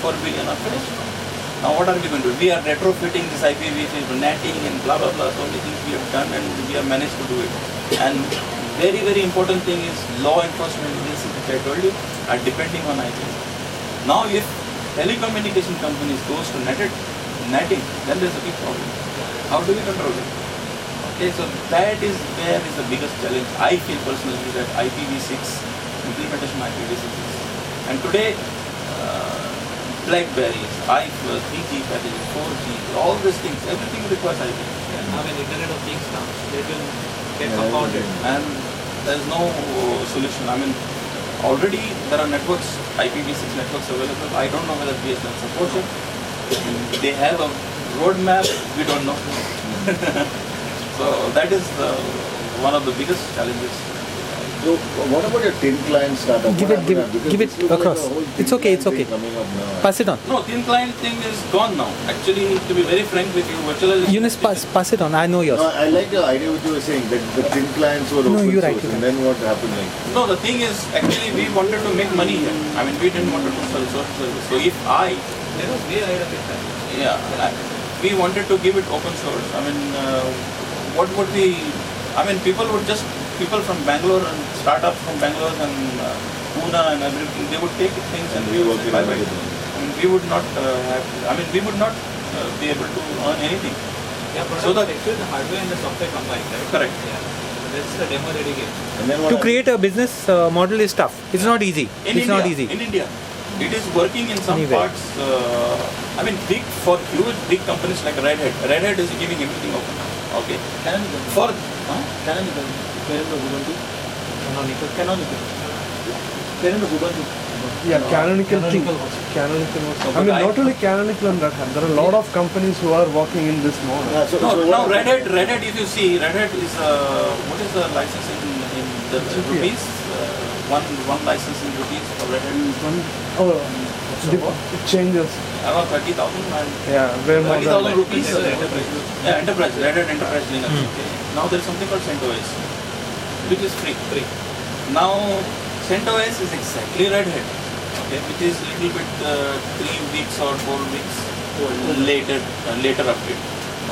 4 billion are finished. Now what are we going to do? We are retrofitting this IPv6 netting and blah blah blah, so many things we have done and we have managed to do it. And very, very important thing is law enforcement agencies, which I told you, are depending on IP. Now if telecommunication companies goes to netting, then there's a big problem. How do we control it? Okay, so that is where is the biggest challenge I feel personally, that IPv6, implementation of IPv6 is. And today, BlackBerries, iPhone, 3G packages, 4G, all these things, everything requires IP. Now when Internet of Things comes, they will get compounded. And there is no solution. I mean, already there are networks, IPv6 networks available. I don't know whether BSNL supports it. They have a roadmap, we don't know. So that is one of the biggest challenges. So what about your thin client startup? Give it across. Like It's okay. Pass it on. No, thin client thing is gone now. Actually, to be very frank with you, virtualization... Yunus, pass it on. I know yours. No, I like the idea what you were saying, that the thin clients were open you're source, right. and then what happened? No, the thing is, actually we wanted to make money here. I mean, we didn't want to do social service. So if There was way ahead of it. we wanted to give it open source. I mean, what would be... I mean, people from Bangalore and startups from Bangalore and Pune and everything, they would take things and we would say bye-bye. I mean, we would not we would not be able to earn anything. Yeah, so that actually the hardware and the software combined, right? Correct. Yeah. That's the demo ready game. And then To create a business model is tough. It's not easy. Not easy. In India, it is working in some Anywhere. parts. I mean, for huge big companies like Red Hat. Red Hat is giving everything open. Okay. For Yeah, Canonical too. Canonical also. I mean, not only Canonical and Red Hat. There are a lot of companies who are working in this model. Now Red Hat, if you see, Red Hat is what is the license in the rupees? One license in rupees for Red Hat. It changes. Around 30,000 and Yeah, very more 30,000 than rupees. Yeah, enterprise, Red Hat Enterprise Linux. Okay. Now there is something called CentOS, which is free. Now CentOS is exactly Red Hat, okay, which is little bit 3 weeks or 4 weeks later update.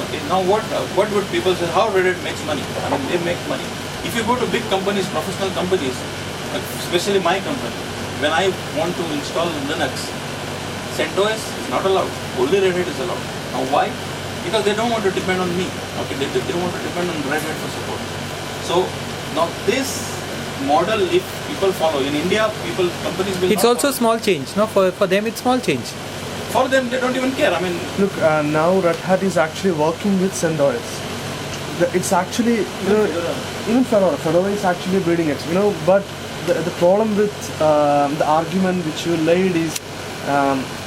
Okay. Now what would people say? How Red Hat makes money? I mean, they make money. If you go to big companies, professional companies, especially my company, when I want to install Linux, CentOS is not allowed. Only Red Hat is allowed. Now why? Because they don't want to depend on me. Okay, they want to depend on Red Hat for support. So now this model, if people follow in India, companies will. It's also small change. No, for them it's small change. For them, they don't even care. I mean, Look, now Red Hat is actually working with CentOS. It's actually, even Fedora is actually bleeding edge, but the problem with the argument which you laid is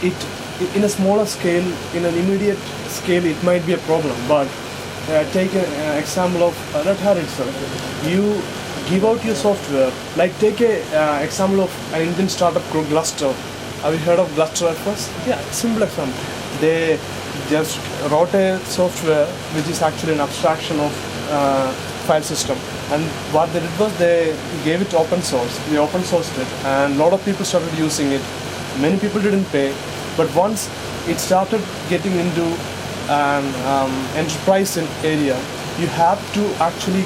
it in a smaller scale, in an immediate scale, it might be a problem. But take an example of Red Hat itself. You give out your software, like take a example of an Indian startup called Gluster. Have you heard of Gluster at first? Yeah, simple example. They just wrote a software which is actually an abstraction of file system. And what they did was they gave it open source. They open sourced it, and a lot of people started using it. Many people didn't pay, but once it started getting into an enterprise area, you have to actually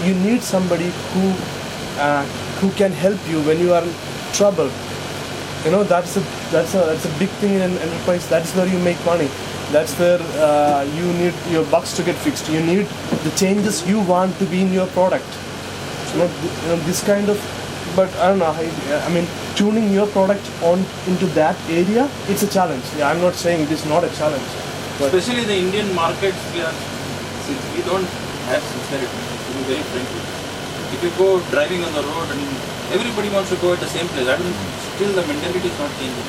you need somebody who can help you when you are in trouble. That's a big thing in an enterprise. That's where you make money. That's where you need your bugs to get fixed. You need the changes you want to be in your product. This kind of, but I don't know. I mean, tuning your product into that area, it's a challenge. Yeah, I'm not saying it is not a challenge. But especially the Indian markets, we don't have sincerity. To be very frank with you. If you go driving on the road and everybody wants to go at the same place, still the mentality is not changing.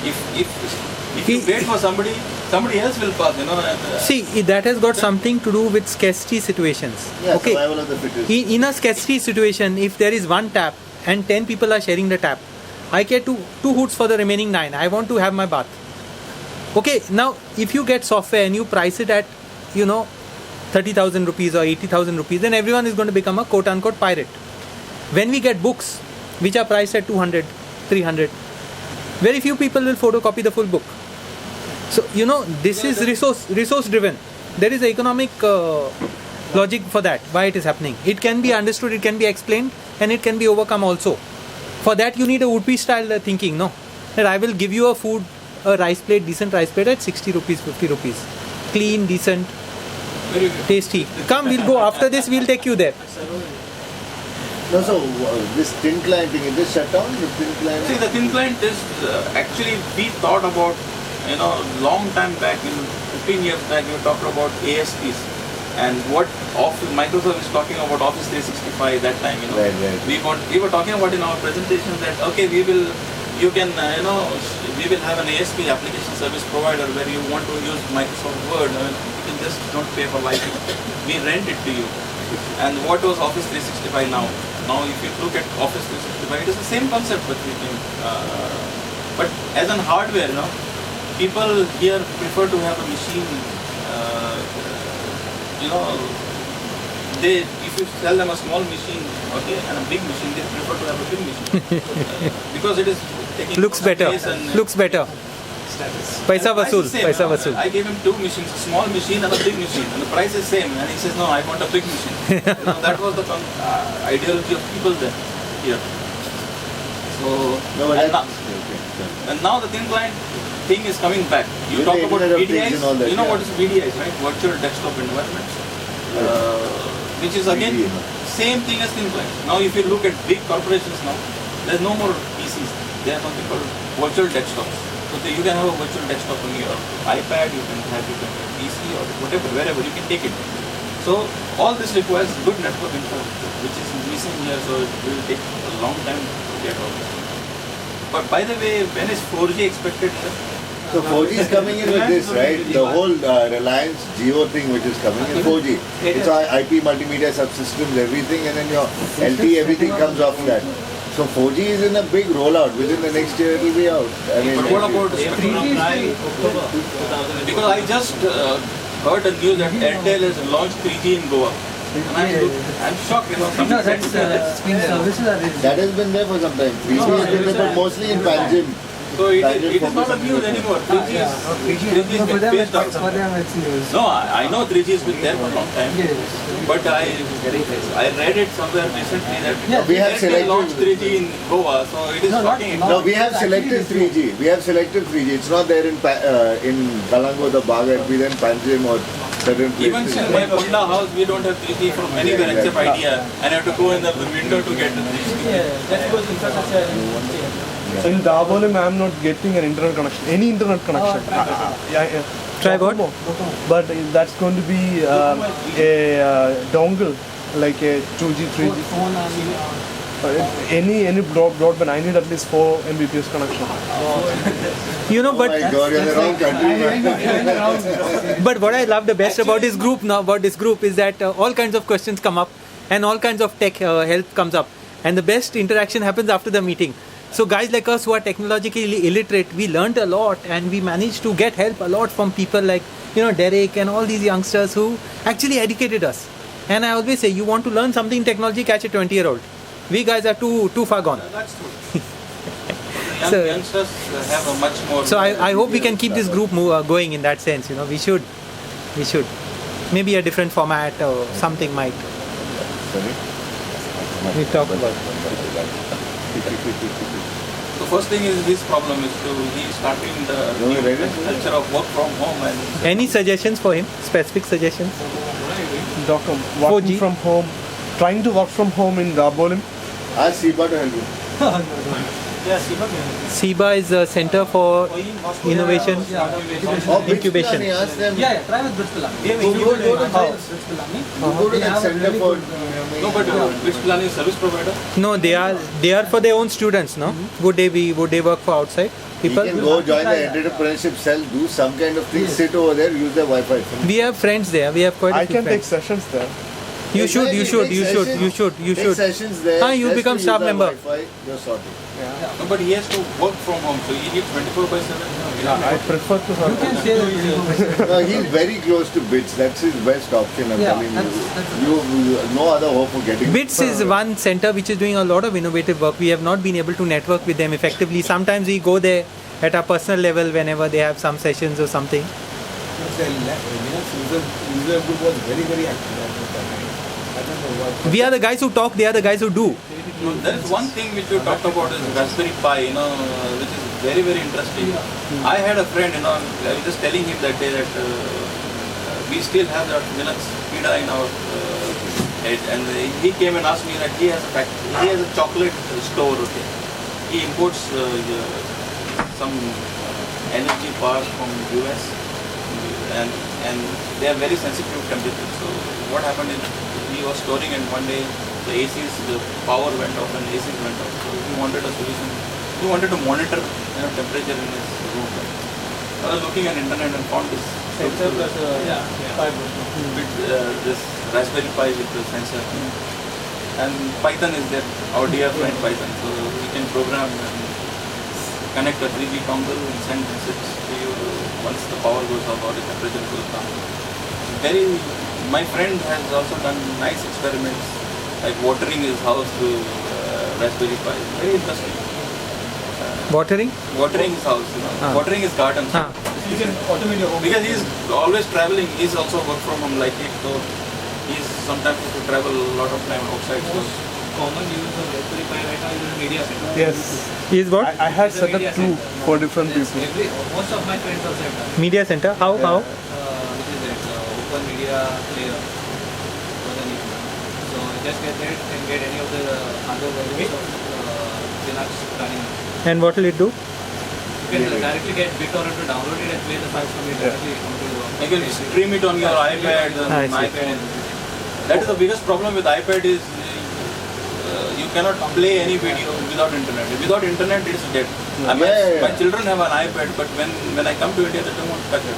If you wait for somebody else will pass, See, that has got something to do with scarcity situations. Yeah, okay. survival of the fittest. In a scarcity situation, if there is one tap and 10 people are sharing the tap, I get two hoods for the remaining 9. I want to have my bath. Okay, now if you get software and you price it at 30,000 rupees or 80,000 rupees, then everyone is going to become a quote-unquote pirate. When we get books which are priced at 200, 300, Very few people will photocopy the full book. So this is resource driven. There is economic logic for that, why it is happening. It can be understood, it can be explained, and it can be overcome also. For that you need a Woodpee style thinking, no? That I will give you a rice plate, decent rice plate at 60 rupees, 50 rupees. Clean, decent, Very good. tasty. Come, we'll go. After this, we'll take you there. No, so this thin client thing, is this shut down? The thin client? See, the thin client is actually we thought about, long time back, 15 years back, we talked about ASPs and what Microsoft is talking about Office 365 that time. Right. We were talking about in our presentation that okay, we will have an ASP, application service provider, where you want to use Microsoft Word, you can just don't pay for license. We rent it to you. And what was Office 365 now? Now, if you look at Office 365, it is the same concept, but but as an hardware, people here prefer to have a machine. If you sell them a small machine, okay, and a big machine, they prefer to have a big machine because it is taking Looks better. space and, Looks better. Paisa and price vasool. is same, Paisa vasool. I gave him two machines, a small machine and a big machine, and the price is same. And he says, no, I want a big machine. That was the ideology of people there here. So, No, but and, now, okay. and now the thin client thing is coming back. You With talk the about Internet of Things VDIs. and all that, You know yeah. what is VDIs, right? Virtual desktop environments. Which is again VDI. same thing as thin client. Now, if you look at big corporations now, there's no more PCs. They have something called virtual desktops. So you can have a virtual desktop on your iPad, you can have your PC or whatever, wherever you can take it. So all this requires good network infrastructure, which is missing here. So it will take a long time to get all this. But by the way, when is 4G expected here? So 4G is coming in with this, right? The whole Reliance Jio thing which is coming in 4G. It's all IP, multimedia subsystems, everything, and then your LTE, everything comes off that. So 4G is in a big rollout. Within the next year it will be out. I mean, But what about the spectrum? 3G is October 2000. Because I just heard the news that Airtel has launched 3G in Goa. And I'm shocked, Some No, said, that's been services are there. that has been there for some time. 3G has been there, but mostly in Panjim. So it is not a news anymore. 3G is, 3G is For them, phased out. for them it's news. No, I know 3G has been there for a long time. Yes. But I read it somewhere recently that Yeah, we have Airtel selected- launched 3G in Goa, so it is No, shocking. No, we have selective 3G. We have selective 3G. It's not there in Kalango, the Baga. It will be there in Panjim or certain Even places. in my Ponda house, we don't have 3G from anywhere Yeah, except exactly. Idea, and I have to go in the window to get the 3G. That was infrastructure. So in Dabolim, I am not getting an internet connection, any internet connection. Try what? But that's going to be a dongle, like a 2G, 3G. Any broadband, I need at least 4 Mbps connection. Oh But my God, you're in the wrong country, man. But what I love the best about this group is that all kinds of questions come up and all kinds of tech help comes up, and the best interaction happens after the meeting. So guys like us who are technologically illiterate, we learned a lot and we managed to get help a lot from people like Derek and all these youngsters who actually educated us. And I always say, you want to learn something in technology, catch a 20-year-old. We guys are too far gone. That's true. So- Youngsters have a much more. So I hope we can keep this group going in that sense. We should. Maybe a different format or something might. Sorry? We talk about. The first thing is this problem is he's starting the No, ready? culture of work from home and Any suggestions for him? Specific suggestions? Working 4G. from home, trying to work from home in Dabolim. Ask Siba to help you. SIBA is a center for innovation. Oh, which Incubation. Pilani? Ask them. Yeah, try with Britspilami. Go to that center for... no, but which plan is service provider? No, they are for their own students. No, would they work for outside You people? can go join the entrepreneurship cell, do some kind of thing, sit over there, use the Wi-Fi. We have friends there. We have quite a I few can take friends. sessions there. You should. Take sessions there. You just become to staff use our member. Wi-Fi, you're sorted. No, but he has to work from home, so he needs 24/7. I prefer to have. You can say that. No, he's very close to bits. That's his best option. I'm Yeah, telling that's- you. You no other hope for getting. BITS is one center which is doing a lot of innovative work. We have not been able to network with them effectively. Sometimes we go there at our personal level whenever they have some sessions or something. User group was very, very active at that time. I don't know what. We are the guys who talk, they are the guys who do. No, there is one thing which you talked about is Raspberry Pi, which is very, very interesting. I had a friend, I was just telling him that day that we still have that Linux PIDA in our head, and he came and asked me that he has a chocolate store. Okay, he imports some energy bars from US, and they are very sensitive to temperature. So what happened is he was storing, and one day the power went off and ACs went off. So he wanted a solution. He wanted to monitor temperature in his room. I was looking at internet and found this Sensor plus with this Raspberry Pi with the sensor. And Python is there, our dear friend Python. So we can program and connect a 3G dongle and send message to you once the power goes off or the temperature goes down. My friend has also done nice experiments, like watering his house through Raspberry Pi. Very interesting. Watering? Watering his house, watering his garden. You can automate your home. Because he's always traveling, he's also work from home like it, so he's sometimes has to travel a lot of time outside. So Most common use of Raspberry Pi right now is in media center. Yes. He is what? I had set up two for different people. Most of my friends also have done. Media center? How? Which is that open media player for the need. So just get it and get any of the other versions of Linux running. And what will it do? You can directly get BitTorrent to download it and play the files from it directly onto your. you can stream it on your iPad and I see. iPhone. That is the biggest problem with iPad is you cannot play any video without internet. Without internet, it's dead. I mean, my children have an iPad, but when I come to India, they don't want to touch it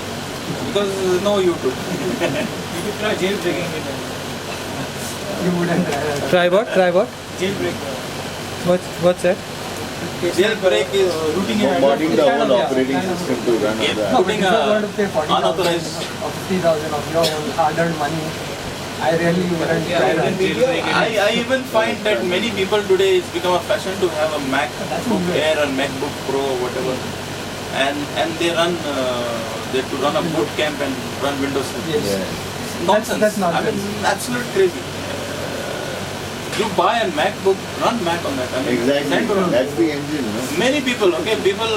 because no YouTube. You could try jailbreaking it. You wouldn't Try what? jailbreak. What's that? Jailbreak is Bombarding the whole operating system to run on that. putting If you're going to pay a 40,000 unauthorized. or 50,000 of your own hard-earned money, I really wouldn't try that. I even find that many people today it's become a fashion to have a MacBook Air and MacBook Pro or whatever, and they run to run a boot camp and run Windows 7. Yes. Nonsense. That's I nonsense. mean, absolute crazy. You buy a MacBook, run Mac on that. I mean, Exactly. send to run. That's the engine, no? Many people, people,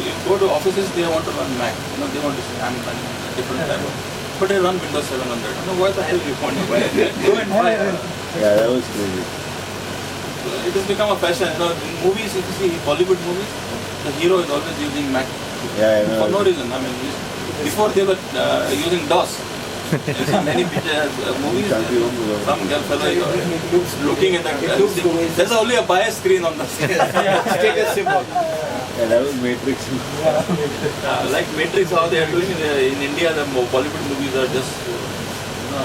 you go to offices, they want to run Mac. They want to say, I'm running a different type of. But they run Windows 7 on that. What the hell you want to buy? Go and buy. Yeah, that was crazy. It has become a fashion. In movies, if you see Bollywood movies, the hero is always using Mac. Yeah, I know. For no reason. I mean, before they were using DOS. You see many pictures, movies, some girl fellow is looking at that. There's only a bias screen on the status symbol. Yeah, that was Matrix. Like Matrix, how they are doing in India, the Bollywood movies are just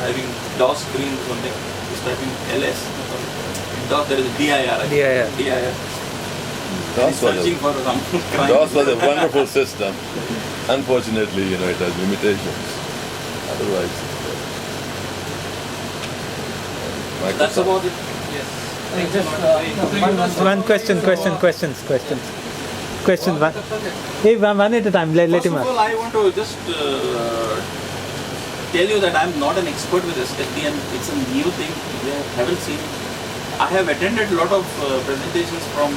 having DOS screen or something. Just typing LS. DOS, there is DIR. DIR. DOS was, Searching for some crime. DOS was a wonderful system. Unfortunately, it has limitations. Otherwise, That's about it. Just One questions. Question one. Hey, one at a time. Let First him of ask. all, I want to just tell you that I'm not an expert with SSD and it's a new thing. We haven't seen it. I have attended a lot of presentations from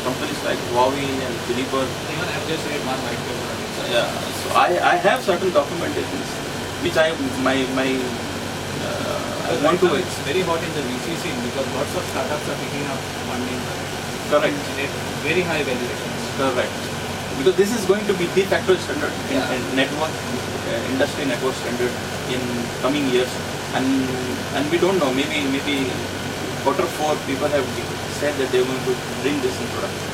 companies like Huawei and Libre. Even I've just read one white paper on it. Yeah, so I have certain documentations which I want to. It's very hot in the VC scene because lots of startups are picking up funding. Correct. At very high valuations. Correct. Because this is going to be de facto standard in network, industry network standard in coming years, and we don't know. Maybe Q4 people have said that they're going to bring this in production.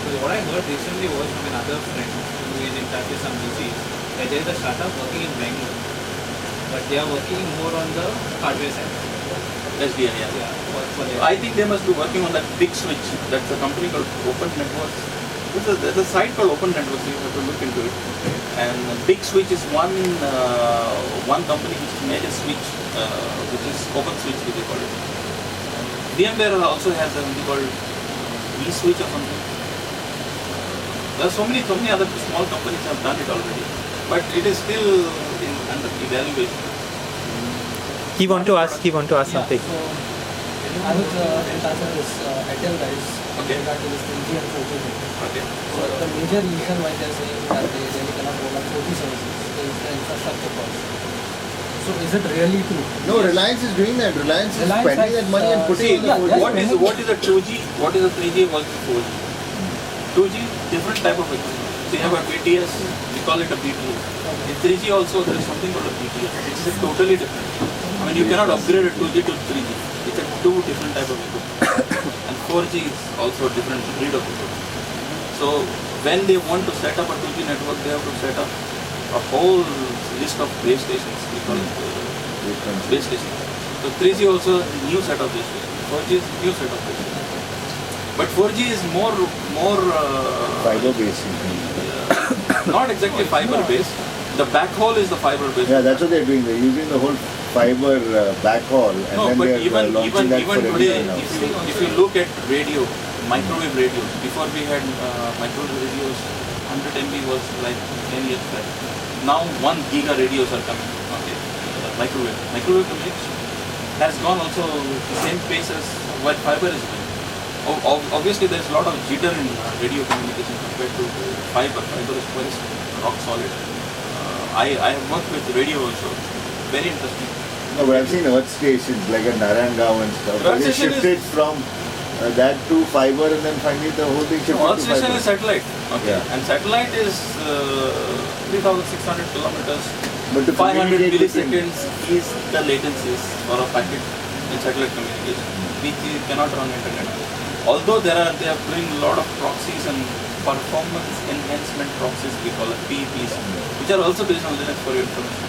So what I heard recently was from another friend who is in touch with some VCs that there is a startup working in Bangalore but they are working more on the hardware side. SDN, yeah. Yeah, for their I think they must be working on that big switch. That's a company called Open Networks. There's a site called Open Networks. You have to look into it. And Big Switch is one company which made a switch, which is Open Switch, which they call it. VMware also has something called eSwitch or something. There are so many other small companies have done it already, but it is still under evaluation. He want to ask something. So I was answering this Airtel guys Okay. regarding this 3G and 4G thing. Okay. So the major reason why they're saying that they really cannot roll out 4G services is the infrastructure cost. So is it really true? No, Reliance is doing that. Reliance is Reliance spending has, that money and putting See, in the yeah, 4G. that's what is a 2G? What is a 3G? What is a 4G? 2G, different type of equipment. So you have a BTS, we call it a BTS. In 3G also there is something called a BTS. It's a totally different. I mean you cannot upgrade a 2G to 3G. It's a two different type of equipment. And 4G is also a different breed of equipment. So when they want to set up a 2G network, they have to set up a whole list of base stations. We call it base stations. So 3G also a new set of base stations. 4G is a new set of base stations. But 4G is more Fiber based. not exactly fiber based. The backhaul is the fiber based. Yeah, that's what they're doing. They're using the whole fiber backhaul and No, then but they're launching that for today, everything now. if you look at radio, microwave radios, before we had microwave radios, 100 MB was like 10 years back. Now 1 giga radios are coming. Okay, microwave communication has gone also the same pace as what fiber is doing. Obviously, there's a lot of jitter in radio communication compared to fiber. Fiber is very rock solid. I have worked with radio also. Very interesting. No, but I've seen earth stations like at Narangao and stuff. Earth They station shifted from that to fiber and then finally the whole thing shifted Earth to station fiber. is satellite. Okay. Yeah. And satellite is 3,600 kilometers. But to 500 communicate milliseconds is the latencies for a packet in satellite communication, which you cannot run internet. Although they are doing a lot of proxies and performance enhancement proxies, we call it PEPs, which are also based on Linux for your information.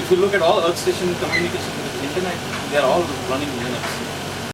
If you look at all Earth station communication with internet, they are all running Linux.